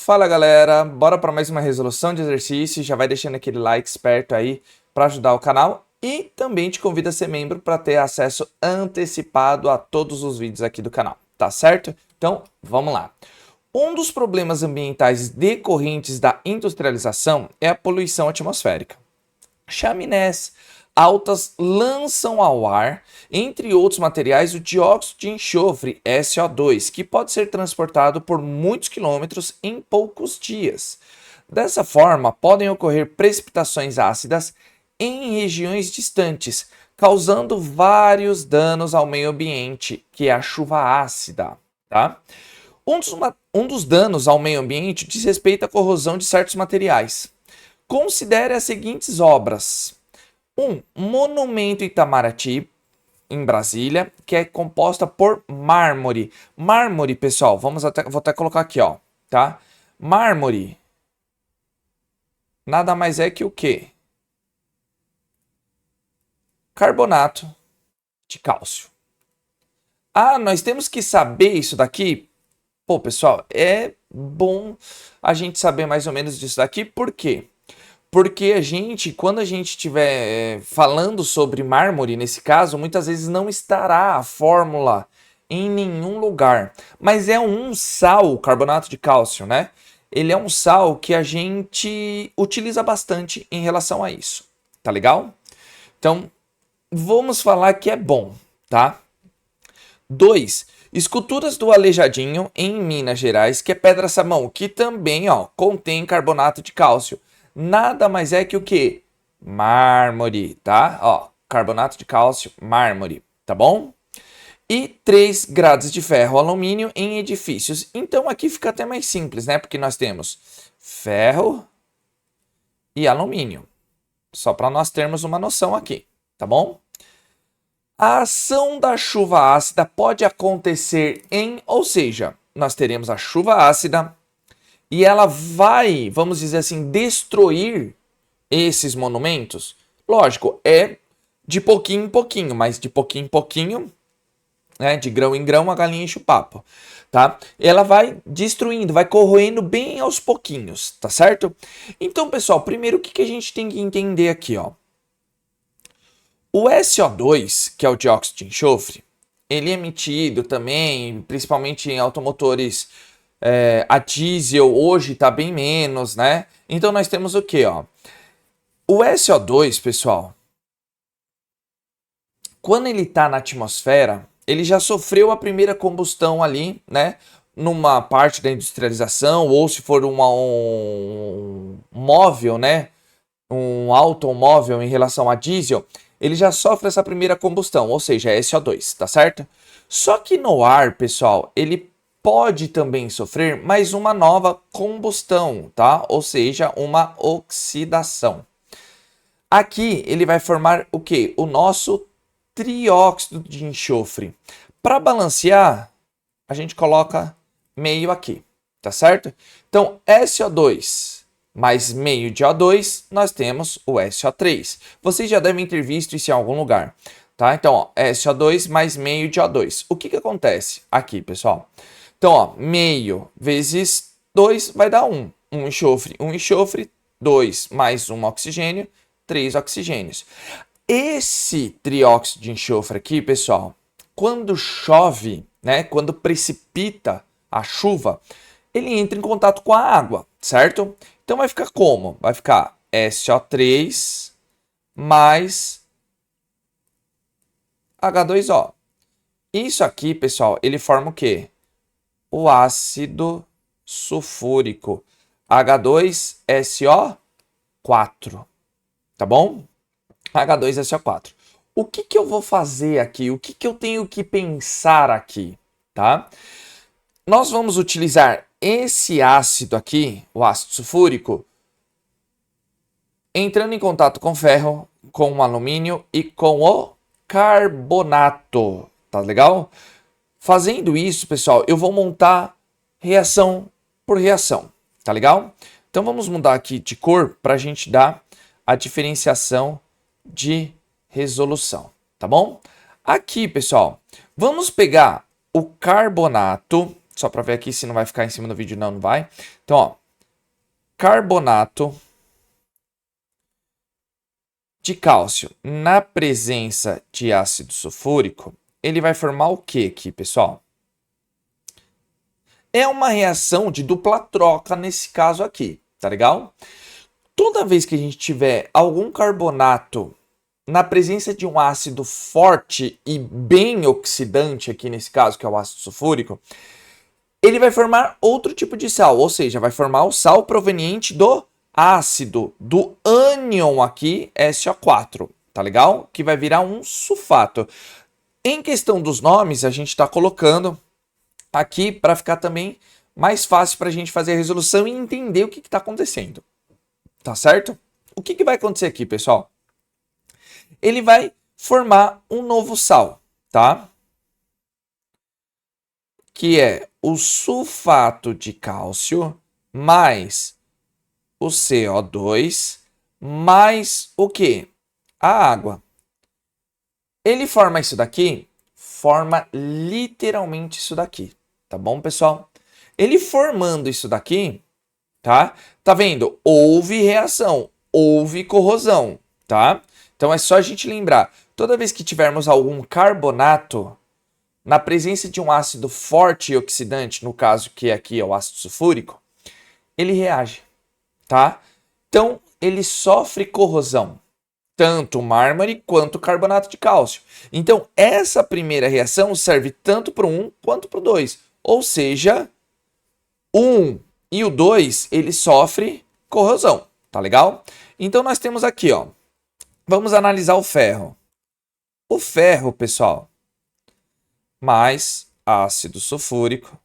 Fala galera, bora para mais uma resolução de exercício. Já vai deixando aquele like esperto aí para ajudar o canal e também te convido a ser membro para ter acesso antecipado a todos os vídeos aqui do canal, tá certo? Então vamos lá. Um dos problemas ambientais decorrentes da industrialização é a poluição atmosférica. Chaminés altas lançam ao ar, entre outros materiais, o dióxido de enxofre, SO2, que pode ser transportado por muitos quilômetros em poucos dias. Dessa forma, podem ocorrer precipitações ácidas em regiões distantes, causando vários danos ao meio ambiente, que é a chuva ácida, tá? Um dos danos ao meio ambiente diz respeito à corrosão de certos materiais. Considere as seguintes obras. Monumento Itamaraty, em Brasília, que é composta por mármore. Mármore, pessoal, vou até colocar aqui, ó, tá? Mármore nada mais é que o quê? Carbonato de cálcio. Ah, nós temos que saber isso daqui? Pô, pessoal, é bom a gente saber mais ou menos disso daqui, por quê? Porque quando a gente estiver falando sobre mármore, nesse caso, muitas vezes não estará a fórmula em nenhum lugar. Mas é um sal, carbonato de cálcio, né? Ele é um sal que a gente utiliza bastante em relação a isso. Tá legal? Então, vamos falar que é bom, tá? 2. Esculturas do Aleijadinho, em Minas Gerais, que é pedra-sabão, que também, ó, contém carbonato de cálcio. Nada mais é que o que? Mármore, tá? Ó, carbonato de cálcio, mármore, tá bom? E 3 grades de ferro alumínio em edifícios. Então aqui fica até mais simples, né? Porque nós temos ferro e alumínio. Só para nós termos uma noção aqui, tá bom? A ação da chuva ácida pode acontecer ou seja, nós teremos a chuva ácida, e ela vai, vamos dizer assim, destruir esses monumentos. Lógico, é de pouquinho em pouquinho, mas de pouquinho em pouquinho, né, de grão em grão, a galinha enche o papo, tá? Ela vai destruindo, vai corroendo bem aos pouquinhos, tá certo? Então, pessoal, primeiro o que a gente tem que entender aqui, ó? O SO2, que é o dióxido de enxofre, ele é emitido também, principalmente em automotores a diesel, hoje está bem menos, né? Então nós temos o que, ó? O SO2, pessoal, quando ele está na atmosfera, ele já sofreu a primeira combustão ali, né? Numa parte da industrialização, ou se for um móvel, né? Um automóvel em relação a diesel, ele já sofre essa primeira combustão, ou seja, é SO2, tá certo? Só que no ar, pessoal, ele pode também sofrer mais uma nova combustão, tá? Ou seja, uma oxidação. Aqui ele vai formar o que? O nosso trióxido de enxofre. Para balancear, a gente coloca meio aqui, tá certo? Então, SO2 mais meio de O2, nós temos o SO3. Vocês já devem ter visto isso em algum lugar, tá? Então, ó, SO2 mais meio de O2. O que acontece aqui, pessoal? Então, ó, meio vezes 2 vai dar 1. 1 enxofre, 2 mais 1 oxigênio, 3 oxigênios. Esse trióxido de enxofre aqui, pessoal, quando chove, né, quando precipita a chuva, ele entra em contato com a água, certo? Então vai ficar como? Vai ficar SO3 mais H2O. Isso aqui, pessoal, ele forma o quê? O ácido sulfúrico, H2SO4, tá bom? H2SO4. O que eu vou fazer aqui? O que eu tenho que pensar aqui, tá? Nós vamos utilizar esse ácido aqui, o ácido sulfúrico, entrando em contato com ferro, com o alumínio e com o carbonato, tá legal? Fazendo isso, pessoal, eu vou montar reação por reação, tá legal? Então vamos mudar aqui de cor para a gente dar a diferenciação de resolução, tá bom? Aqui, pessoal, vamos pegar o carbonato, Só para ver aqui se não vai ficar em cima do vídeo. Não, não vai. Então, ó. Carbonato de cálcio na presença de ácido sulfúrico, ele vai formar o que aqui, pessoal? É uma reação de dupla troca nesse caso aqui, tá legal? Toda vez que a gente tiver algum carbonato na presença de um ácido forte e bem oxidante, aqui nesse caso, que é o ácido sulfúrico, ele vai formar outro tipo de sal, ou seja, vai formar o sal proveniente do ácido, do ânion aqui, SO4, tá legal? Que vai virar um sulfato. Em questão dos nomes, a gente está colocando aqui para ficar também mais fácil para a gente fazer a resolução e entender o que está acontecendo. Tá certo? O que vai acontecer aqui, pessoal? Ele vai formar um novo sal, tá? Que é o sulfato de cálcio mais o CO2 mais o quê? A água. Ele forma isso daqui? Forma literalmente isso daqui, tá bom, pessoal? Ele formando isso daqui, tá? Tá vendo? Houve reação, houve corrosão, tá? Então é só a gente lembrar, toda vez que tivermos algum carbonato na presença de um ácido forte e oxidante, no caso que aqui é o ácido sulfúrico, ele reage, tá? Então ele sofre corrosão, tanto o mármore quanto o carbonato de cálcio. Então essa primeira reação serve tanto para o 1 quanto para o 2, ou seja, o 1 e o 2 ele sofre corrosão, tá legal? Então nós temos aqui, ó, vamos analisar o ferro. O ferro, pessoal, mais ácido sulfúrico,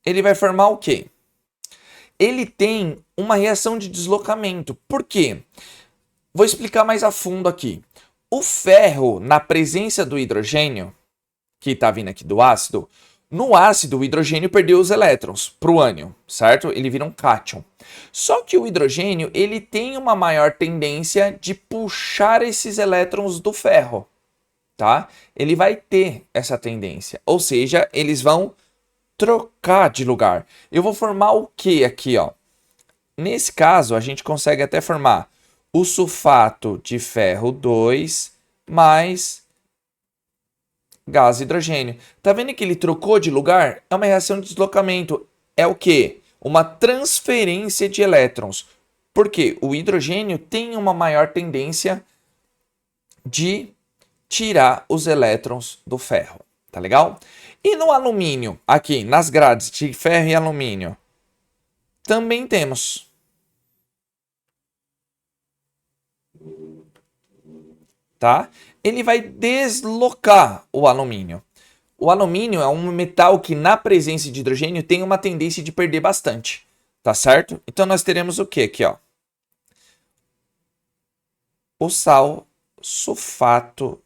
ele vai formar o quê? Ele tem uma reação de deslocamento. Por quê? Vou explicar mais a fundo aqui. O ferro, na presença do hidrogênio, que está vindo aqui do ácido, no ácido o hidrogênio perdeu os elétrons para o ânion, certo? Ele vira um cátion. Só que o hidrogênio ele tem uma maior tendência de puxar esses elétrons do ferro, tá? Ele vai ter essa tendência, ou seja, eles vão trocar de lugar. Eu vou formar o que aqui, ó? Nesse caso, a gente consegue até formar o sulfato de ferro 2 mais gás hidrogênio. Tá vendo que ele trocou de lugar? É uma reação de deslocamento. É o quê? Uma transferência de elétrons. Porque o hidrogênio tem uma maior tendência de tirar os elétrons do ferro. Tá legal? E no alumínio, aqui nas grades de ferro e alumínio, também temos. Tá? Ele vai deslocar o alumínio. O alumínio é um metal que na presença de hidrogênio tem uma tendência de perder bastante. Tá certo? Então nós teremos o que aqui, ó? O sal sulfato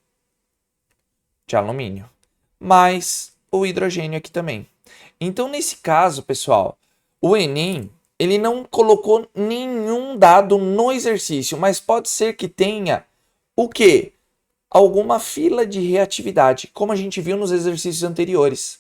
de alumínio, mais o hidrogênio aqui também. Então, nesse caso, pessoal, o Enem, ele não colocou nenhum dado no exercício, mas pode ser que tenha o quê? Alguma fila de reatividade, como a gente viu nos exercícios anteriores.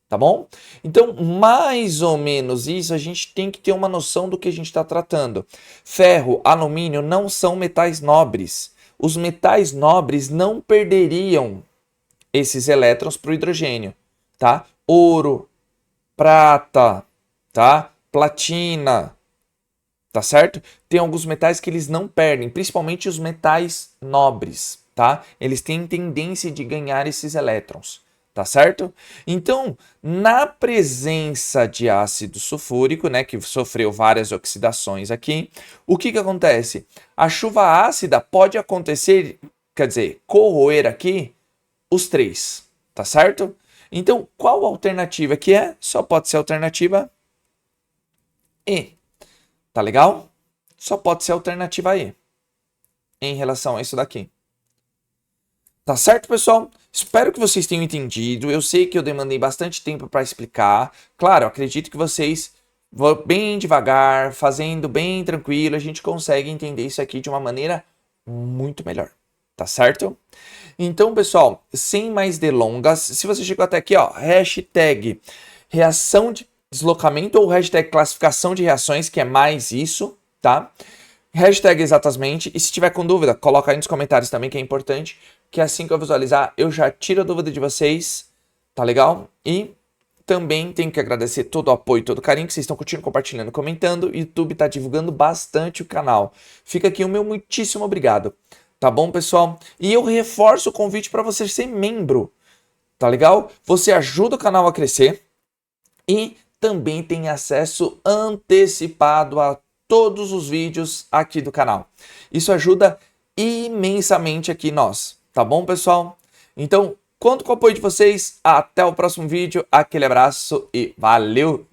Tá bom? Então, mais ou menos isso, a gente tem que ter uma noção do que a gente está tratando. Ferro, alumínio não são metais nobres. Os metais nobres não perderiam esses elétrons para o hidrogênio, tá? Ouro, prata, tá? Platina, tá certo? Tem alguns metais que eles não perdem, principalmente os metais nobres, tá? Eles têm tendência de ganhar esses elétrons, tá certo? Então, na presença de ácido sulfúrico, né, que sofreu várias oxidações aqui, o que acontece? A chuva ácida pode acontecer, quer dizer, corroer aqui os três, tá certo? Então, qual a alternativa que é? Só pode ser a alternativa E. Tá legal? Só pode ser a alternativa E em relação a isso daqui. Tá certo, pessoal? Espero que vocês tenham entendido. Eu sei que eu demandei bastante tempo para explicar. Claro, acredito que vocês vão bem devagar, fazendo bem tranquilo, a gente consegue entender isso aqui de uma maneira muito melhor. Tá certo? Então, pessoal, sem mais delongas, se você chegou até aqui, ó, hashtag reação de deslocamento ou hashtag classificação de reações, que é mais isso, tá? Hashtag exatamente, e se tiver com dúvida, coloca aí nos comentários também, que é importante, que assim que eu visualizar, eu já tiro a dúvida de vocês, tá legal? E também tenho que agradecer todo o apoio, todo o carinho que vocês estão curtindo, compartilhando, comentando. O YouTube está divulgando bastante o canal. Fica aqui o meu muitíssimo obrigado. Tá bom, pessoal? E eu reforço o convite para você ser membro. Tá legal? Você ajuda o canal a crescer e também tem acesso antecipado a todos os vídeos aqui do canal. Isso ajuda imensamente aqui nós. Tá bom, pessoal? Então, conto com o apoio de vocês. Até o próximo vídeo. Aquele abraço e valeu!